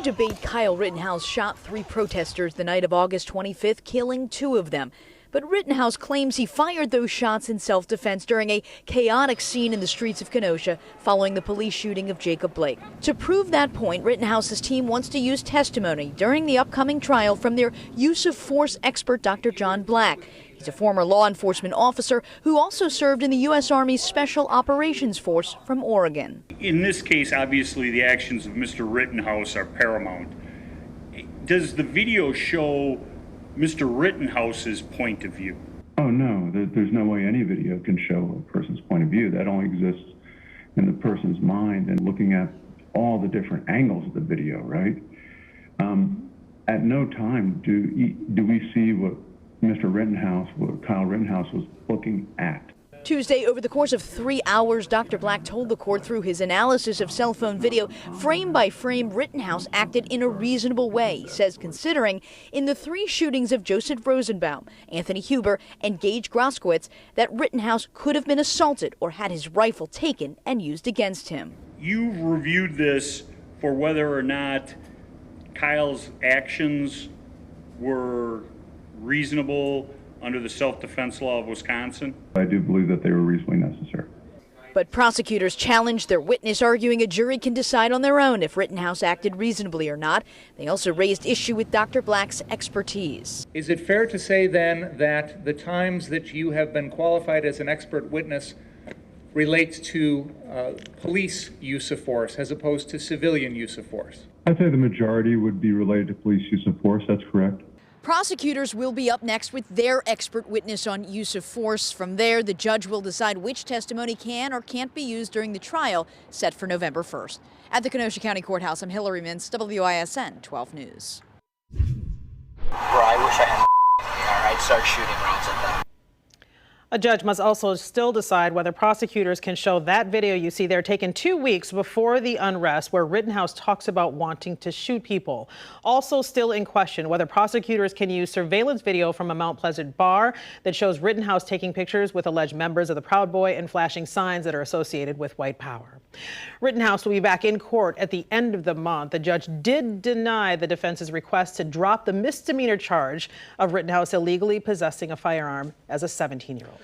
debate Kyle Rittenhouse shot 3 protesters the night of August 25th, killing 2 of them. But Rittenhouse claims he fired those shots in self-defense during a chaotic scene in the streets of Kenosha following the police shooting of Jacob Blake. To prove that point, Rittenhouse's team wants to use testimony during the upcoming trial from their use of force expert, Dr. John Black. He's a former law enforcement officer who also served in the U.S. Army's Special Operations Force from Oregon. In this case, obviously, the actions of Mr. Rittenhouse are paramount. Does the video show Mr. Rittenhouse's point of view? Oh, no. There's no way any video can show a person's point of view. That only exists in the person's mind and looking at all the different angles of the video, right? At no time do we see what Kyle Rittenhouse was looking at. Tuesday, over the course of 3 hours, Dr. Black told the court through his analysis of cell phone video, frame by frame, Rittenhouse acted in a reasonable way, he says, considering in the 3 shootings of Joseph Rosenbaum, Anthony Huber, and Gage Groskowitz, that Rittenhouse could have been assaulted or had his rifle taken and used against him. You've reviewed this for whether or not Kyle's actions were reasonable under the self-defense law of Wisconsin? I do believe that they were reasonably necessary. But prosecutors challenged their witness, arguing a jury can decide on their own if Rittenhouse acted reasonably or not. They also raised issue with Dr. Black's expertise. Is it fair to say then that the times that you have been qualified as an expert witness relates to police use of force as opposed to civilian use of force? I'd say the majority would be related to police use of force. That's correct. Prosecutors will be up next with their expert witness on use of force. From there, the judge will decide which testimony can or can't be used during the trial set for November 1st. At the Kenosha County Courthouse, I'm Hillary Mintz, WISN 12 News. Bro, I wish I had all right, start shooting rounds at them. A judge must also still decide whether prosecutors can show that video you see there taken 2 weeks before the unrest where Rittenhouse talks about wanting to shoot people. Also still in question whether prosecutors can use surveillance video from a Mount Pleasant bar that shows Rittenhouse taking pictures with alleged members of the Proud Boy and flashing signs that are associated with white power. Rittenhouse will be back in court at the end of the month. The judge did deny the defense's request to drop the misdemeanor charge of Rittenhouse illegally possessing a firearm as a 17-year-old.